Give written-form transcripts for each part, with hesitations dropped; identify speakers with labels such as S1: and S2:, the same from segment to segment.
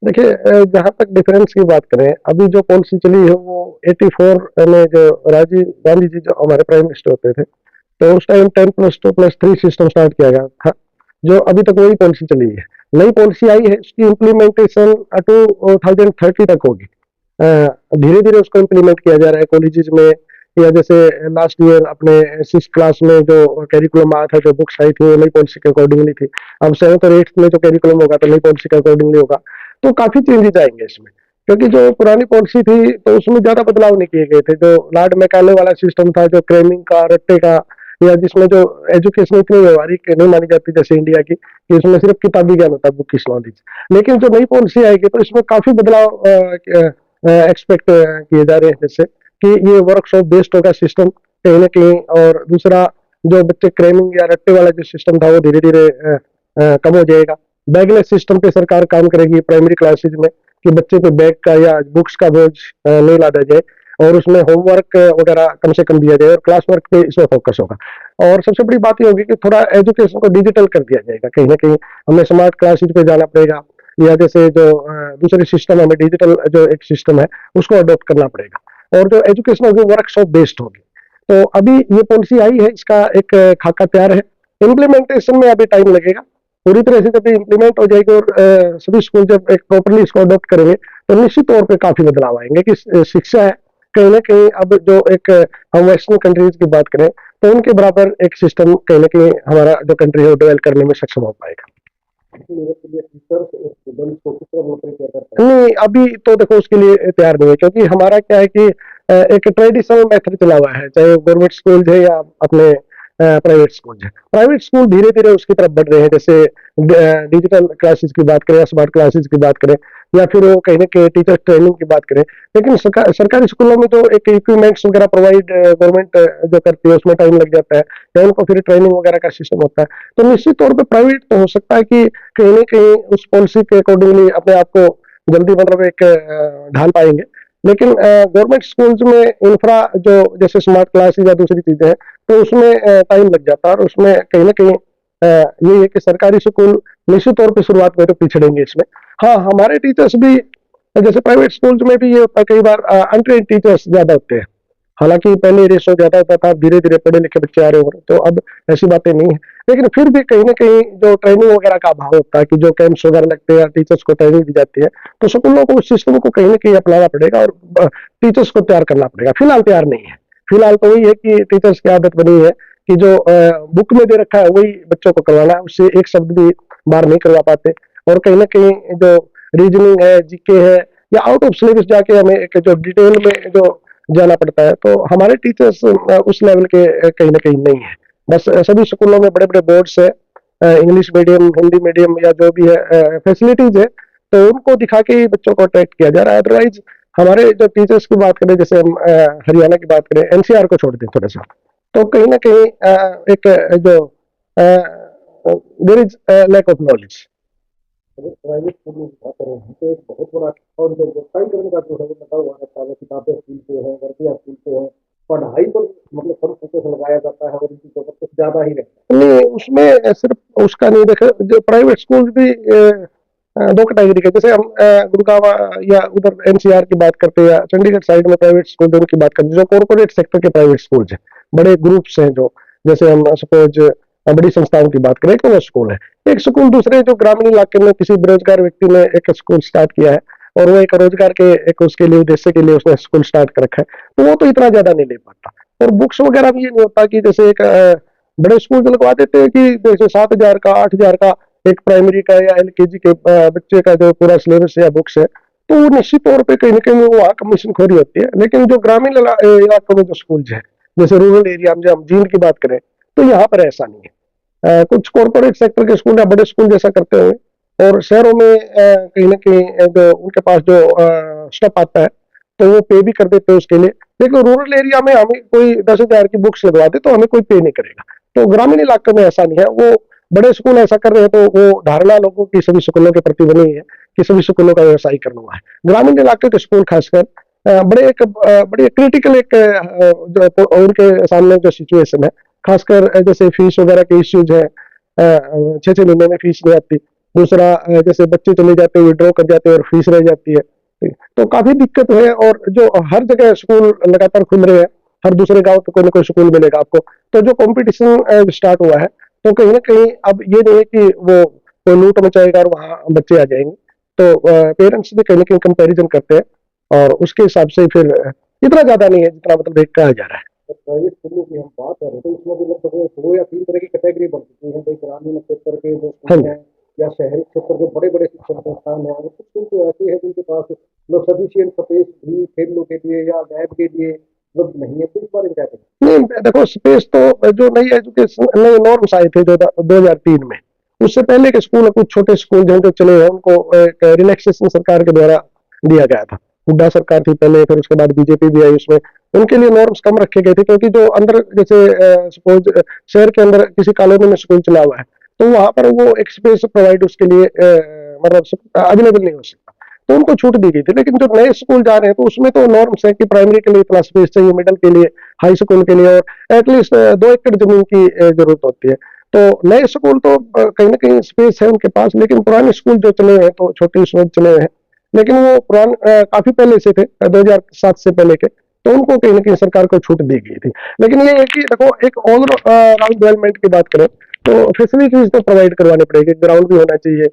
S1: देखिए जहाँ तक डिफरेंस की बात करें, अभी जो पॉलिसी चली है वो 84 में जो राजीव गांधी जी जो हमारे प्राइम मिनिस्टर होते थे, तो उस टाइम 10+2+3 सिस्टम स्टार्ट किया गया था, जो अभी तक वही पॉलिसी चली है। नई पॉलिसी आई है, उसकी इम्प्लीमेंटेशन 2030 तक होगी। धीरे धीरे उसको इम्प्लीमेंट किया जा रहा है कॉलेजेस में, या जैसे लास्ट ईयर अपने 6th क्लास में जो कैरिकुलम आया था, जो बुक्स आई थी वो नई पॉलिसी के अकॉर्डिंगली थी। अब 7th और 8th में जो कैरिकुलम होगा तो नई पॉलिसी के अकॉर्डिंगली होगा। तो काफी चेंजेस आएंगे इसमें, क्योंकि जो पुरानी पॉलिसी थी तो उसमें ज्यादा बदलाव नहीं किए गए थे। जो लॉर्ड मैकाले वाला सिस्टम था, जो क्रेमिंग का, रट्टे का, या जिसमें जो एजुकेशन इतनी व्यवहारिक नहीं मानी जाती जैसे इंडिया की, कि उसमें सिर्फ किताबी ज्ञान होता है, बुक की नॉलेज। लेकिन जो नई पॉलिसी आएगी तो इसमें काफी बदलाव एक्सपेक्ट किए जा रहे हैं, जैसे कि ये वर्कशॉप बेस्ड होगा सिस्टम कहीं ना कहीं। और दूसरा, जो बच्चे क्रेमिंग या रट्टे वाला जो सिस्टम था वो धीरे धीरे कम हो जाएगा। बैगलेस सिस्टम पे सरकार काम करेगी प्राइमरी क्लासेज में, कि बच्चे को बैग का या बुक्स का बोझ नहीं लादा जाए, और उसमें होमवर्क वगैरह कम से कम दिया जाए, और क्लास वर्क पे इसमें फोकस होगा। और सबसे बड़ी बात ये होगी कि थोड़ा एजुकेशन को डिजिटल कर दिया जाएगा। कहीं ना कहीं हमें स्मार्ट क्लासेज पे जाना पड़ेगा, या जैसे जो दूसरे सिस्टम, हमें डिजिटल जो एक सिस्टम है उसको अडॉप्ट करना पड़ेगा। और जो एजुकेशन होगी वर्कशॉप बेस्ड होगी। तो अभी ये पॉलिसी आई है, इसका एक खाका तैयार है। इम्प्लीमेंटेशन में अभी टाइम लगेगा। पूरी तरह से जब इम्प्लीमेंट हो जाएगी और सभी स्कूल जब एक प्रॉपरली इसको अडॉप्ट करेंगे, तो निश्चित तौर पे काफी बदलाव आएंगे। कि शिक्षा है कहीं ना कहीं, अब जो एक हम वेस्टर्न कंट्रीज की बात करें तो उनके बराबर एक सिस्टम कहीं ना कहीं हमारा जो कंट्री है वो डेवलप करने में सक्षम हो पाएगा। नहीं, अभी तो देखो उसके लिए तैयार नहीं है, क्योंकि हमारा क्या है कि एक ट्रेडिशनल मेथड चला हुआ है, चाहे गवर्नमेंट स्कूल है या अपने प्राइवेट स्कूल है। प्राइवेट स्कूल धीरे धीरे उसकी तरफ बढ़ रहे हैं, जैसे डिजिटल क्लासेस की बात करें या स्मार्ट क्लासेस की बात करें, या फिर वो कहीं ना कहीं टीचर ट्रेनिंग की बात करें। लेकिन सरकारी स्कूलों में जो एक इक्विपमेंट्स वगैरह प्रोवाइड गवर्नमेंट जो करती है उसमें टाइम लग जाता है, या उनको फिर ट्रेनिंग वगैरह का सिस्टम होता है। तो निश्चित तौर पर प्राइवेट तो हो सकता है कि कहीं ना कहीं उस पॉलिसी के अकॉर्डिंगली अपने आप को जल्दी मतलब एक ढाल पाएंगे। लेकिन गवर्नमेंट स्कूल्स में इंफ्रा जो जैसे स्मार्ट क्लासेस या दूसरी चीजें हैं, तो उसमें टाइम लग जाता है, और उसमें कहीं ना कहीं ये है कि सरकारी स्कूल निश्चित तौर पर शुरुआत में तो पिछड़ेंगे इसमें। हाँ, हमारे टीचर्स भी जैसे प्राइवेट स्कूल्स में भी ये होता है, कई बार अनट्रेन टीचर्स ज्यादा होते हैं। हालांकि पहले रेशो ज्यादा होता था, धीरे धीरे पढ़े लिखे बच्चे आ रहे हो, तो अब ऐसी बातें नहीं है। लेकिन फिर भी कहीं ना कहीं जो ट्रेनिंग वगैरह का अभाव होता है, कि जो कैंप्स वगैरह लगते हैं या टीचर्स को ट्रेनिंग दी जाती है, तो स्कूलों को उस सिस्टम को कहीं ना कहीं अपनाना पड़ेगा, और टीचर्स को तैयार करना पड़ेगा। फिलहाल तैयार नहीं है। फिलहाल तो वही है कि टीचर्स की आदत बनी है कि जो बुक में दे रखा है वही बच्चों को करवाना है, उससे एक शब्द भी बाहर नहीं करवा पाते। और कहीं ना कहीं जो रीजनिंग है, जीके है, या आउट ऑफ सिलेबस जाके हमें एक जो डिटेल में जो जाना पड़ता है, तो हमारे टीचर्स उस लेवल के कहीं ना कहीं नहीं है। बस सभी स्कूलों में बड़े बड़े बोर्ड्स है, इंग्लिश मीडियम, हिंदी मीडियम, या जो भी है फैसिलिटीज है, तो उनको दिखा के ही बच्चों को अट्रैक्ट किया जा रहा है। अदरवाइज हमारे जो टीचर्स की बात करें, जैसे हम हरियाणा की बात करें, एनसीआर को छोड़ दें थोड़ा सा, तो कहीं ना कहीं एक जो there is lack of knowledge. Private school में बात करें तो एक बहुत बड़ा, और जो पढ़ाई करने का जो है लगा हुआ रहता है, किताबें स्कूल से है, वर्दियाँ स्कूल से है, पढ़ाई पर मतलब कम फोकस लगाया जाता है, और इनकी फोकस कुछ ज्यादा ही रहता है। नहीं, उसमें सिर्फ उसका नहीं देखा, जो प्राइवेट स्कूल भी दो कैटेगरी के, जैसे हम गुड़गांव या उधर एनसीआर की बात करते हैं, या चंडीगढ़ साइड में प्राइवेट स्कूल दोनों की बात करते हैं, जो कॉर्पोरेट सेक्टर के प्राइवेट स्कूल है, बड़े ग्रुप्स हैं, जो जैसे हम सपोज बड़ी संस्थाओं की बात करें, तो वो स्कूल है। एक स्कूल दूसरे जो ग्रामीण इलाके में किसी बेरोजगार व्यक्ति ने एक स्कूल स्टार्ट किया है, और वो एक रोजगार के एक उसके लिए उद्देश्य के लिए उसने स्कूल स्टार्ट कर रखा है, तो वो तो इतना ज्यादा नहीं ले पाता। और बुक्स वगैरह भी ये नहीं होता कि जैसे एक बड़े स्कूल जो लगवा देते हैं कि जैसे 7,000 का, 8,000 का एक प्राइमरी का या एलकेजी के बच्चे का जो पूरा सिलेबस या बुक्स है, तो वो निश्चित तौर पर कहीं ना कहीं वो वहाँ कमीशन खोरी होती है। लेकिन जो ग्रामीण इलाकों में जो स्कूल है, जैसे रूरल एरिया में, जब जींद की बात करें, तो यहाँ पर ऐसा नहीं है। कुछ कॉर्पोरेट सेक्टर के स्कूल या बड़े स्कूल जैसा करते हुए, और शहरों में कहीं ना कहीं जो उनके पास जो स्टफ आता है, तो वो पे भी कर देते हैं उसके लिए। लेकिन रूरल एरिया में हमें कोई 10,000 की बुक्स लगवा दे तो हमें कोई पे नहीं करेगा। तो ग्रामीण इलाके में ऐसा नहीं है। वो बड़े स्कूल ऐसा कर रहे हैं, तो वो धारणा लोगों की सभी स्कूलों के प्रति बनी है कि सभी स्कूलों का व्यवसाय करना हुआ है। ग्रामीण इलाके के स्कूल खासकर बड़ी क्रिटिकल एक जो उनके सामने जो सिचुएशन है, खासकर जैसे फीस वगैरह के इश्यूज है, 6-6 महीने में फीस नहीं आती, दूसरा जैसे बच्चे चले जाते हैं विड्रॉ कर जाते हैं और फीस रह जाती है। तो काफी दिक्कत है, और जो हर जगह स्कूल लगातार खुल रहे हैं, हर दूसरे गांव पे कोई ना कोई स्कूल मिलेगा आपको। तो जो कंपटीशन स्टार्ट हुआ है, तो कहीं ना कहीं अब ये नहीं है कि वो कोई लूट मचाएगा और वहां बच्चे आ जाएंगे। तो पेरेंट्स भी कहीं ना कहीं कंपेरिजन करते हैं, और उसके हिसाब से फिर इतना ज्यादा नहीं है जितना मतलब एक कहा जा रहा है।
S2: प्राइवेट स्कूलों की हम बात कर रहे हैं तो इसमें भी लगभग 2 या 3 तरह की कैटेगरी बन चुकी है। भाई ग्रामीण क्षेत्र के जो
S1: हाँ
S2: स्कूल
S1: जी।
S2: हैं या शहरी क्षेत्र के बड़े बड़े शिक्षण संस्थान हैं, और कुछ स्कूल तो ऐसे हैं जिनके पास मतलब सफिशियंट स्पेस भी खेलों के लिए या लैब के लिए उपलब्ध नहीं है। तो इस बारे में क्या कहें?
S1: नहीं देखो, स्पेस तो जो नई एजुकेशन नए नॉर्म्स आए थे जो 2003 में, उससे पहले के स्कूल, कुछ छोटे स्कूल जो चले हैं, उनको एक रिलैक्सेशन सरकार के द्वारा दिया गया था। हुड्डा सरकार थी पहले, फिर उसके बाद बीजेपी भी आई उसमें। उनके लिए नॉर्म्स कम रखे गए थे, क्योंकि जो अंदर जैसे सपोज शहर के अंदर किसी कॉलोनी में स्कूल चला हुआ है, तो वहां पर वो एक स्पेस प्रोवाइड उसके लिए मतलब अवेलेबल नहीं हो सकता, तो उनको छूट दी गई थी। लेकिन जो नए स्कूल जा रहे हैं, तो उसमें तो नॉर्म्स है कि प्राइमरी के लिए इतना स्पेस चाहिए, मिडिल के लिए, हाई स्कूल के लिए, और एटलीस्ट 2 एकड़ जमीन की जरूरत होती है। तो नए स्कूल तो कहीं ना कहीं स्पेस है उनके पास, लेकिन पुराने स्कूल जो चले हैं, तो छोटे स्कूल चले हैं, लेकिन वो काफी पहले से थे, 2007 से पहले के, तो उनको कहीं ना कहीं सरकार को छूट दी गई थी। लेकिन ये है कि देखो, एक ऑल राउंड डेवलपमेंट की बात करें, तो फैसिलिटीज तो प्रोवाइड करवानी पड़ेगी। ग्राउंड भी होना चाहिए,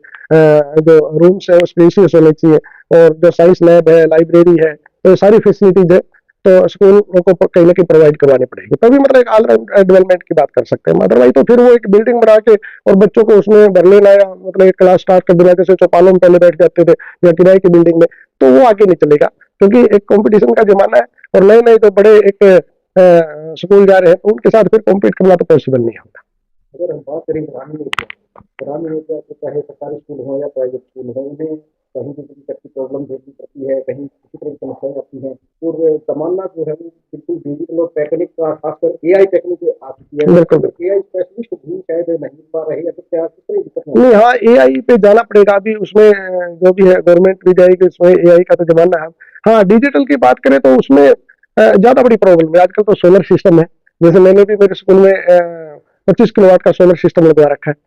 S1: जो रूम्स है वो स्पेसियस होने चाहिए, और जो साइंस लैब है, लाइब्रेरी है, तो सारी फैसिलिटीज है, तो स्कूल को कहीं ना कहीं प्रोवाइड करवानी पड़ेगी, तभी मतलब एक ऑल राउंड डेवलपमेंट की बात कर सकते हैं। अदरवाइज तो फिर वो एक बिल्डिंग बना के और बच्चों को उसमें भर लेना, या मतलब एक क्लास स्टार्ट कर देना, जैसे चौपालों में पहले बैठ जाते थे या किराए की बिल्डिंग में, तो वो आगे नहीं चलेगा, क्योंकि एक कंपटीशन का जमाना है, और नए नए जो बड़े एक स्कूल जा रहे हैं, तो उनके साथ फिर कॉम्पीट करना तो पॉसिबल नहीं होगा।
S2: अगर हम बात करें ग्रामीण एरिया तो चाहे सरकारी स्कूल हो या प्राइवेट स्कूल हो, उन्हें कहीं बिजली तक की प्रॉब्लम देखनी पड़ती है, कहीं किसी तरह की समस्याएं आती हैं। और जमाना जो है वो बिल्कुल डिजिटल और टेक्निक का, खासकर एआई टेक्निक आ चुकी है।
S1: बिल्कुल बिल्कुल।
S2: एआई स्पेशलिस्ट भी शायद नहीं मिल पा रहे, या फिर क्या किस तरह की दिक्कत
S1: नहीं, हाँ, एआई पे जाना पड़ेगा अभी उसमें, जो भी है गवर्नमेंट भी जाएगी उसमें, एआई का तो जमाना है। हाँ, डिजिटल की बात करें तो उसमें ज्यादा बड़ी प्रॉब्लम है आजकल, तो सोलर सिस्टम है। जैसे मैंने भी मेरे स्कूल में 25 किलोवाट का सोलर सिस्टम लगवा रखा है।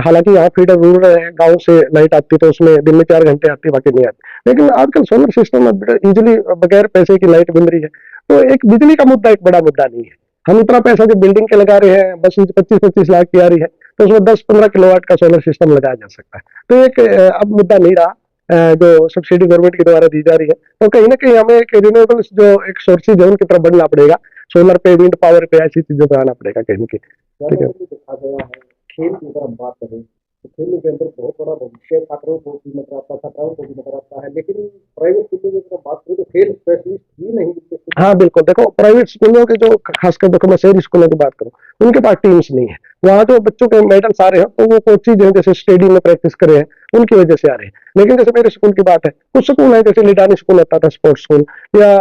S1: हालांकि यहाँ फीडर रूरल है, गाँव से लाइट आती है, तो उसमें दिन में 4 घंटे आती है, बाकी नहीं आती। लेकिन आजकल सोलर सिस्टम इजिली बगैर पैसे की लाइट मिल रही है, तो एक बिजली का मुद्दा एक बड़ा मुद्दा नहीं है। हम इतना पैसा जो बिल्डिंग के लगा रहे हैं, बस 25-25 लाख की आ रही है, तो उसमें 10-15 किलोवाट का सोलर सिस्टम लगाया जा सकता है। तो एक अब मुद्दा नहीं रहा, जो सब्सिडी गवर्नमेंट के द्वारा दी जा रही है। तो कहीं ना कहीं हमें एक रिन्यूएबल्स जो एक सोर्सेज है उनकी तरफ बढ़ना पड़ेगा, सोलर पे, विंड पावर पे, ऐसी चीजों पर आना पड़ेगा कहीं ना कहीं। ठीक है।
S2: देखा गया है? खेल की अगर हम बात करें तो खेलों के अंदर बहुत बड़ा भविष्य छात्रों को भी नजर आता है, छात्राओं को भी नजर आता है। लेकिन प्राइवेट स्कूलों की अगर बात करें तो खेल स्पेशलिस्ट ही नहीं मिलते।
S1: हाँ बिल्कुल, देखो प्राइवेट स्कूलों के जो, खासकर देखो मैं शहरी स्कूलों की बात करूँ, उनके पास टीम्स नहीं है। वहाँ जो बच्चों के मेडल्स आ रहे हैं, तो वो कोचेज हैं जैसे स्टेडियम में प्रैक्टिस कर रहे हैं, उनकी वजह से आ रहे हैं। लेकिन जैसे मेरे स्कूल की बात है, कुछ स्कूल है जैसे लिडानी स्कूल होता था स्पोर्ट्स स्कूल, या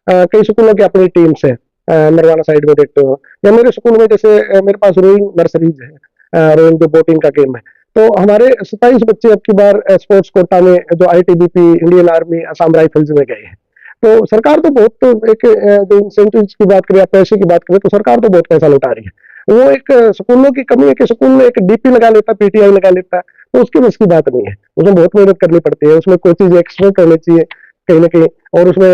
S1: कई स्कूलों की अपनी टीम्स है, नरवाना साइड में देखते हो, या मेरे स्कूल में जैसे मेरे पास रोइंग नर्सरीज है, रोइंग जो बोटिंग का गेम है। तो हमारे 27 बच्चे अब की बार स्पोर्ट्स कोटा में जो ITBP, Indian army, Assam rifles में गए हैं। तो सरकार तो बहुत, तो एक जो इंसेंटिव की बात करें या पैसे की बात करें, तो सरकार तो बहुत पैसा लौटा रही है। वो एक स्कूलों की कमी है कि स्कूल में एक डीपी लगा लेता है, पीटीआई लगा लेता है, तो उसकी बस की बात नहीं है। उसमें बहुत मेहनत करनी पड़ती है, उसमें कोचेज एक्सपर्ट होने चाहिए कहीं ना कहीं, और उसमें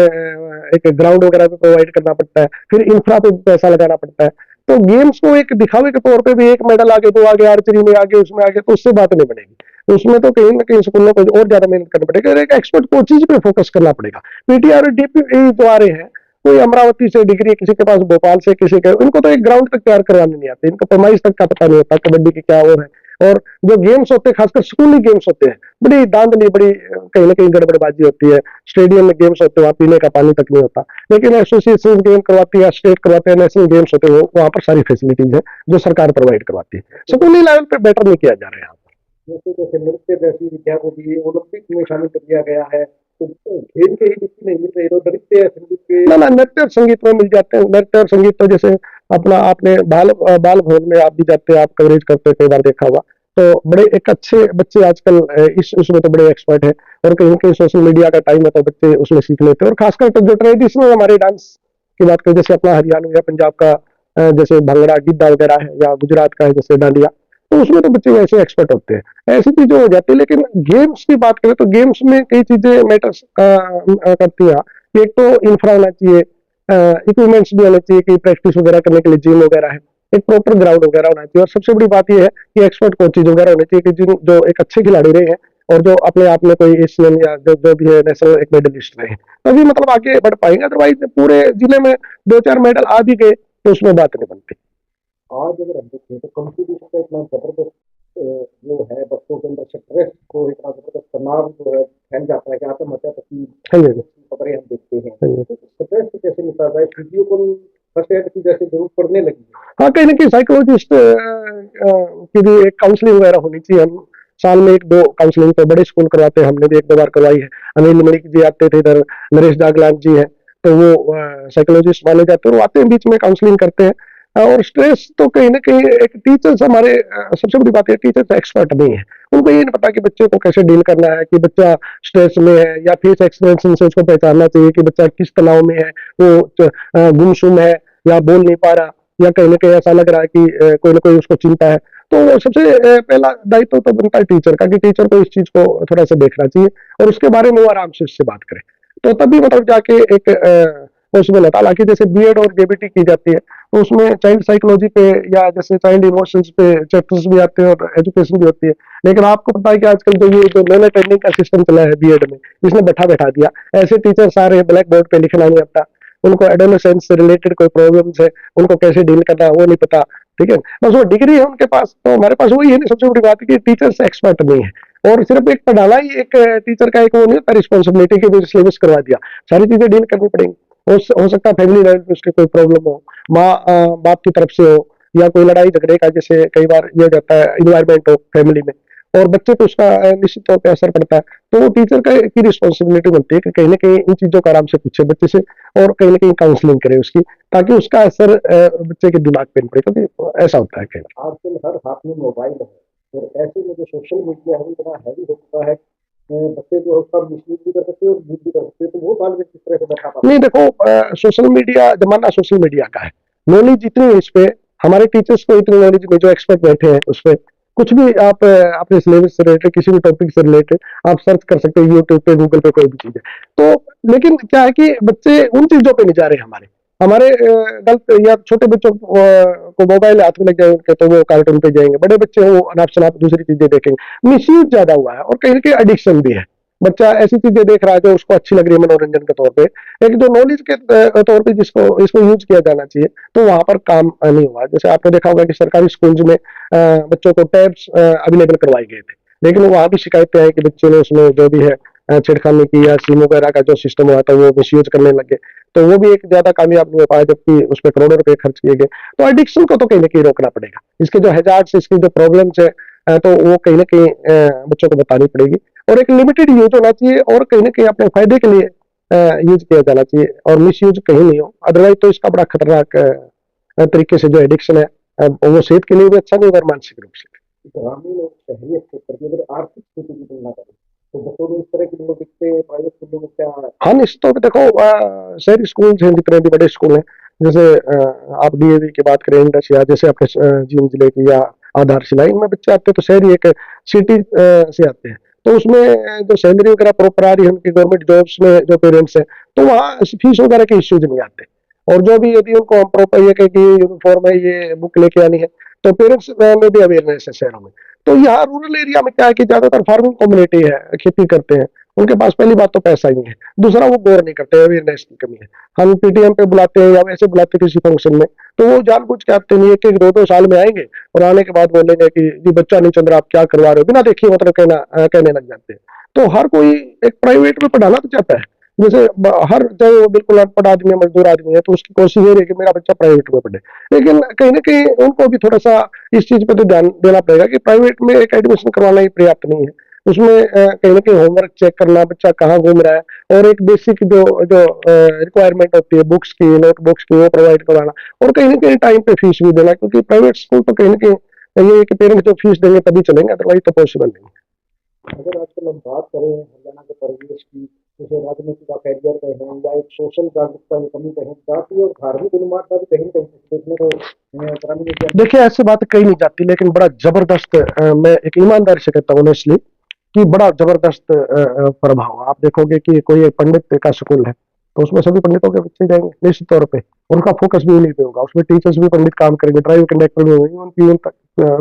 S1: एक ग्राउंड वगैरह भी प्रोवाइड करना पड़ता है, फिर इंफ्रा पे पैसा लगाना पड़ता है। तो गेम्स को एक दिखावे के तौर पे भी एक मेडल आगे, दो आगे, आर्चरी में आगे, उसमें आगे, तो उससे बात नहीं बनेगी। उसमें तो कहीं ना कहीं स्कूलों को और ज्यादा मेहनत करनी पड़ेगी, एक एक्सपर्ट कोचेज पे फोकस करना पड़ेगा। पीटीआर और डीपी जो आ रहे हैं, कोई अमरावती से डिग्री, किसी के पास भोपाल से, किसी के, उनको तो एक ग्राउंड तक तैयार करवाने नहीं आते, इनको पैमाइश तक का पता नहीं होता कबड्डी की क्या और है। और जो गेम्स होते हैं, खासकर स्कूली गेम्स होते हैं, बड़ी धांधली, बड़ी कहीं ना कहीं गड़बड़बाजी होती है। स्टेडियम में गेम्स होते हैं, वहाँ पीने का पानी तक नहीं होता। लेकिन एसोसिएशन गेम करवाती है, स्टेट करवाते हैं, नेशनल गेम्स होते हैं, वहाँ पर सारी फैसिलिटीज है जो सरकार प्रोवाइड करवाती है। स्कूली लेवल पे बेटर नहीं किया जा रहा है।
S2: जैसे जैसे नृत्य जैसी विद्या को भी ओलंपिक में शामिल कर दिया गया है, तो खेल के ही डिग्री नहीं मिल रही, तो नृत्य संगीत के।
S1: ना ना, नृत्य और संगीत में मिल जाते हैं। नृत्य और संगीत तो जैसे अपना, आपने बाल भवन में आप भी जाते हैं, आप कवरेज करते हैं, कई बार देखा होगा। तो बड़े एक अच्छे बच्चे आजकल इस उसमें तो बड़े एक्सपर्ट है, और कहीं कहीं सोशल मीडिया का टाइम है तो बच्चे उसमें सीख लेते हैं। और खासकर तो जो ट्रेडिशनल हमारे डांस की बात करें, जैसे अपना हरियाणा या पंजाब का जैसे भंगड़ा, गिद्दा वगैरह है, या गुजरात का है जैसे डांडिया, तो तो उसमें तो बच्चे वैसे एक्सपर्ट होते हैं, ऐसी चीजें हो जाती है। लेकिन गेम्स की बात करें तो गेम्स में कई चीजें मैटर्स करती हैं। एक तो इंफ्रा होना चाहिए, इक्विपमेंट्स भी होने चाहिए कि प्रैक्टिस वगैरह करने के लिए जिम वगैरह है, एक प्रॉपर ग्राउंड वगैरह होना चाहिए, और सबसे बड़ी बात यह है कि एक्सपर्ट कोचेज वगैरह होने चाहिए कि जिन जो एक अच्छे खिलाड़ी रहे हैं और जो अपने आप में कोई एशियन या जो भी है नेशनल एक मेडलिस्ट रहे हैं, तभी मतलब आगे बढ़ पाएंगे। अदरवाइज पूरे जिले में 2-4 मेडल आ भी गए तो उसमें बात नहीं बनती।
S2: आज अगर हम देखें तो कंपटीशन का इतना जबरदस्त वो है, बच्चों के अंदर स्ट्रेस को इतना जबरदस्त तनाव जो है फैल जाता है कि आत्महत्या तक की
S1: हाँ जी,
S2: खबरें हम देखते हैं।
S1: हाँ जी।
S2: तो स्ट्रेस से कैसे निपटा जाए? फिजिकल फर्स्ट एड की जैसे जरूरत पड़ने लगी है।
S1: हाँ, कहीं ना कहीं साइकोलॉजिस्ट की भी एक काउंसलिंग वगैरह होनी चाहिए। हम साल में 1-2 काउंसलिंग तो बड़े स्कूल करवाते हैं, हमने भी 1-2 बार करवाई है। अनिल मणि जी आते थे इधर, नरेश जागलान जी हैं, तो वो साइकोलॉजिस्ट माने जाते हैं, वो आते हैं बीच में काउंसलिंग करते हैं। और स्ट्रेस तो कहीं ना कहीं एक टीचर्स हमारे सबसे बड़ी बात है, टीचर्स एक्सपर्ट नहीं है। उनको ये नहीं पता कि बच्चे को कैसे डील करना है, कि बच्चा स्ट्रेस में है या फेस एक्सप्रेशन से उसको पहचानना चाहिए कि बच्चा किस तनाव में है, वो गुमसुम है या बोल नहीं पा रहा, या कहीं ना कहीं ऐसा लग रहा है कि कोई ना कोई उसको चिंता है। तो सबसे पहला दायित्व तो बनता है टीचर का, कि टीचर को इस चीज को थोड़ा सा देखना चाहिए और उसके बारे में वो आराम से उससे बात करे, तो तभी मतलब जाके एक पॉसिबल होता है। हालांकि जैसे बीएड और जेबीटी की जाती है तो उसमें चाइल्ड साइकोलॉजी पे या जैसे चाइल्ड इमोशंस पे चैप्टर्स भी आते हैं और एजुकेशन भी होती है। लेकिन आपको पता है कि आजकल जो ये जो नए ट्रेनिंग का सिस्टम चला है बीएड में, इसने बैठा बैठा दिया, ऐसे टीचर सारे ब्लैक बोर्ड पे लिखना नहीं आता, उनको एडोलेसेंस से रिलेटेड कोई प्रॉब्लम्स है, उनको कैसे डील करना है वो नहीं पता। ठीक है, बस वो डिग्री है उनके पास, तो हमारे पास वही है नहीं। सबसे बड़ी बात है कि टीचर्स एक्सपर्ट नहीं है, और सिर्फ एक पढ़ाना ही एक टीचर का एक वो नहीं होता रिस्पॉन्सिबिलिटी की, जो सिलेबस करवा दिया, सारी चीजें डील करनी पड़ेंगी। हो सकता है फैमिली लेवल पे उसके कोई प्रॉब्लम हो, माँ बाप की तरफ से हो, या कोई लड़ाई झगड़े का जैसे कई बार ये जाता है इन्वायरमेंट हो फैमिली में, और बच्चे पे उसका निश्चित तौर पे असर पड़ता है। तो वो टीचर का की रिस्पॉन्सिबिलिटी बनती है कि कहीं ना कहीं इन चीजों का आराम से पूछे बच्चे से, और कहीं ना कहीं काउंसलिंग करे उसकी, ताकि उसका असर बच्चे के दिमाग पे नहीं पड़े, क्योंकि ऐसा होता है कहीं।
S2: आजकल हर हाथ में मोबाइल है, और ऐसे में जो सोशल मीडिया है वो इतना हैवी हो चुका है, बच्चे जो है उसका मिसयूज भी कर सकते हैं और यूज भी कर सकते हैं। तो वो तालमेल किस तरह से बैठा पाते
S1: नहीं देखो, सोशल मीडिया जमाना सोशल मीडिया का है, नॉलेज इतनी है इस पे, हमारे टीचर्स को इतनी नॉलेज नहीं, जो एक्सपर्ट बैठे हैं उस पे कुछ भी आप अपने सिलेबस से रिलेटेड किसी भी टॉपिक से रिलेटेड आप सर्च कर सकते हो, यूट्यूब पे गूगल पे कोई भी चीज है। तो लेकिन क्या है कि बच्चे उन चीजों पे नहीं जा रहे हमारे, हमारे गलत, या छोटे बच्चों को मोबाइल हाथ में लग जाए उनके तो वो कार्टून पे जाएंगे, बड़े बच्चे वो अनाप शनाप दूसरी चीजें देखेंगे, मिसयूज ज्यादा हुआ है, और कहीं ना कहीं एडिक्शन भी है। बच्चा ऐसी चीजें देख रहा है जो उसको अच्छी लग रही है मनोरंजन के तौर पे, लेकिन जो नॉलेज के तौर पे जिसको इसको यूज किया जाना चाहिए, तो वहां पर काम नहीं हुआ। जैसे आपने देखा होगा कि सरकारी स्कूल्स में बच्चों को टैब्स अवेलेबल करवाए गए थे, लेकिन वहां भी शिकायतें आई कि बच्चे ने उसमें जो भी है छेड़खानी की, या सिम वगैरह का जो सिस्टम हुआ था वो मिसयूज करने लगे, तो वो भी एक ज्यादा कामयाब नहीं हो पाया, जबकि उस पर करोड़ों रुपए खर्च किए गए। तो एडिक्शन को तो कहीं ना कहीं रोकना पड़ेगा, इसके जो हैजार्ड्स, इसकी जो प्रॉब्लम्स है, तो वो कहीं ना कहीं बच्चों को बतानी पड़ेगी, और एक लिमिटेड यूज होना चाहिए, और कहीं ना कहीं अपने फायदे के लिए यूज किया जाना चाहिए, और मिस यूज कहीं नहीं हो। अदरवाइज तो इसका बड़ा खतरनाक तरीके से जो एडिक्शन है, वो सेहत के लिए भी अच्छा नहीं, और मानसिक रूप से।
S2: ग्रामीण और शहरी क्षेत्र की अगर आर्थिक स्थिति की तुलना करें तो बच्चों में इस तरह की लोग दिखते हैं प्राइवेट स्कूलों में क्या है?
S1: हाँ, निश्चित तौर पे देखो, शहरी स्कूल हैं जितने भी बड़े स्कूल हैं, जैसे आप डीएवी की बात करें, इंडस, या जैसे अपने जींद जिले की या आधारशिला, इनमें बच्चे आते हैं तो शहरी एक सिटी से आते हैं, तो उसमें जो सैलरी वगैरह प्रॉपर आ रही है उनकी गवर्नमेंट जॉब्स में जो पेरेंट्स हैं, तो वहाँ फीस वगैरह के इश्यूज नहीं आते। और जो भी यदि उनको हम प्रॉपर ये कहें कि यूनिफॉर्म है, ये बुक लेके आनी है, तो पेरेंट्स में भी अवेयरनेस है शहरों में। तो यहाँ रूरल एरिया में क्या है कि ज्यादातर फार्मिंग कम्युनिटी है, खेती करते हैं, उनके पास पहली बात तो पैसा ही नहीं है, दूसरा वो गौर नहीं करते, अवेयरनेस की कमी है। हम पीटीएम पे बुलाते हैं या वैसे बुलाते हैं किसी फंक्शन में, तो वो जानबूझ के आते नहीं है कि 2-2 साल में आएंगे और आने के बाद बोलेंगे कि जी बच्चा नहीं चल रहा, आप क्या करवा रहे हो, बिना देखे मतलब कहने लग जाते हैं। तो हर कोई एक प्राइवेट में पढ़ाना तो चाहता है, जैसे हर, चाहे वो बिल्कुल अनपढ़ आदमी है, मजदूर आदमी है, तो उसकी कोशिश ये रही कि मेरा बच्चा प्राइवेट में पढ़े। लेकिन कहीं ना कहीं उनको भी थोड़ा सा इस चीज पे तो ध्यान देना पड़ेगा कि प्राइवेट में एक एडमिशन करवाना ही पर्याप्त नहीं है, उसमें कहीं ना कहीं होमवर्क चेक करना, बच्चा कहाँ घूम रहा है, और एक बेसिक जो जो रिक्वायरमेंट होती है बुक्स की, नोटबुक्स की, वो प्रोवाइड करवाना, और कहीं ना कहीं टाइम पे फीस भी देना, क्योंकि प्राइवेट स्कूल तो कहीं ना कहीं ये है कि पेरेंट्स जो फीस देंगे तभी चलेंगे, अदरवाइज तो पॉसिबल नहीं है।
S2: अगर आजकल हम बात करें हरियाणा के परिवेश की, जैसे राजनीति का कैरियर कहें या एक सोशल जागरूकता की कमी कहें, जाति और धार्मिक उन्माद का भी कहीं न कहीं देखने को ग्रामीण एरिया में।
S1: देखिए ऐसी बात कही नहीं जाती, लेकिन बड़ा जबरदस्त, मैं एक ईमानदारी से कहता हूँ ऑनेस्टली, कि बड़ा जबरदस्त प्रभाव। आप देखोगे कि कोई एक पंडित का स्कूल है, तो उसमें सभी पंडितों के बच्चे जाएंगे निश्चित तौर पे, उनका फोकस भी उन्हीं पे होगा, उसमें टीचर्स भी पंडित काम करेंगे, ड्राइवर कंडक्टर भी होंगे, इवन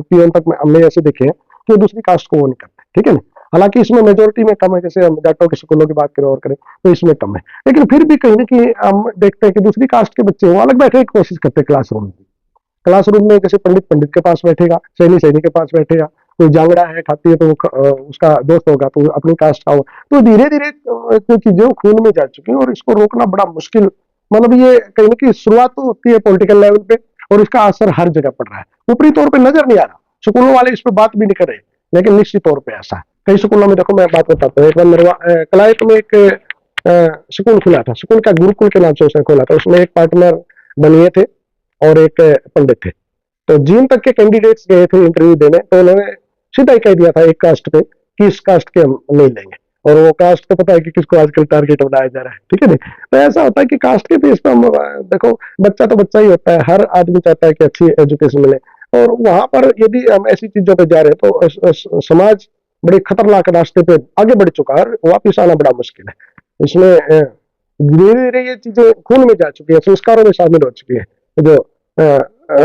S1: पीएन तक हमने ऐसे देखे हैं कि दूसरी कास्ट को वो नहीं करते, ठीक है ना। हालांकि इसमें मेजोरिटी में कम है, जैसे हम जाटों के स्कूलों की बात करें और करें तो इसमें कम है, लेकिन फिर भी कहीं ना कहीं हम देखते हैं कि दूसरी कास्ट के बच्चे वो अलग बैठने की कोशिश करते हैं क्लासरूम में। क्लासरूम में जैसे पंडित पंडित के पास बैठेगा, सैनी सैनी के पास बैठेगा, कोई जांगड़ा है खाती है तो उसका दोस्त होगा तो अपनी कास्ट का होगा। तो धीरे धीरे जो चीजें खून में जा चुकी हैं और इसको रोकना बड़ा मुश्किल, मतलब ये कहीं ना कहीं शुरुआत तो होती है पॉलिटिकल लेवल पे और इसका असर हर जगह पड़ रहा है, ऊपरी तौर पे नजर नहीं आ रहा, स्कूलों वाले इस पर बात भी नहीं कर रहे, लेकिन निश्चित तौर पर ऐसा है कई स्कूलों में। देखो मैं बात बताता हूँ, एक बार कलायत में एक स्कूल खुला था, स्कूल का गुरुकुल के नाम से उसने खोला था, उसमें एक पार्टनर बनिए थे और एक पंडित थे। तो जीन तक के कैंडिडेट्स गए थे इंटरव्यू देने, तो उन्होंने सीधा ही कह दिया था एक कास्ट पे कि इस कास्ट के हम नहीं लेंगे, और वो कास्ट तो पता है कि किसको आजकल टारगेट बनाया जा रहा है, ठीक है नहीं। तो ऐसा होता है कि कास्ट के बेस पर हम देखो, बच्चा तो बच्चा ही होता है, हर आदमी चाहता है कि अच्छी एजुकेशन मिले, और वहां पर यदि हम ऐसी चीजों पे जा रहे हैं तो समाज बड़े खतरनाक रास्ते पे आगे बढ़ चुका है, वापिस आना बड़ा मुश्किल है। इसमें धीरे धीरे ये चीजें खून में जा चुकी है, संस्कारों में शामिल हो चुकी है, जो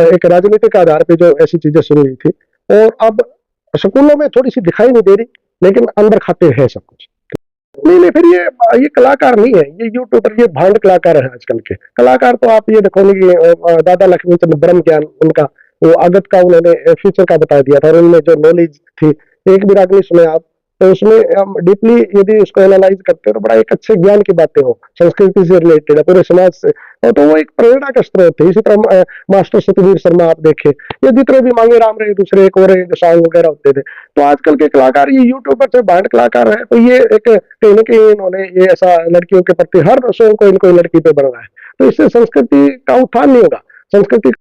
S1: एक राजनीतिक आधार पे जो ऐसी चीजें शुरू हुई थी, और अब स्कूलों में थोड़ी सी दिखाई नहीं दे रही, लेकिन अंदर खाते हैं सब कुछ। नहीं नहीं, फिर ये कलाकार नहीं है, ये यूट्यूबर, ये भांड कलाकार है आजकल के कलाकार। तो आप ये देखोगे कि दादा लक्ष्मीचंद ब्रह्म ज्ञान उनका वो आगत का उन्होंने फ्यूचर का बता दिया था, और उनमें जो नॉलेज थी, एक भी राग नहीं सुने आप, तो उसमें हम डीपली यदि उसको एनालाइज करते हैं तो बड़ा एक अच्छे ज्ञान की बातें हो, संस्कृति से रिलेटेड है, पूरे समाज से, तो वो एक प्रेरणा का स्रोत है। इसी तरह मास्टर सतवीर शर्मा आप देखे, ये जितने भी मांगे राम रहे दूसरे एक और जो सॉन्ग वगैरह होते थे, तो आजकल के कलाकार ये यूट्यूबर से बैंड कलाकार है, तो ये एक कहीं ना कहीं इन्होंने ये ऐसा लड़कियों के प्रति हर सॉन्ग कोई ना कोई लड़की पे बन रहा है, तो इससे संस्कृति का उत्थान नहीं होगा, संस्कृति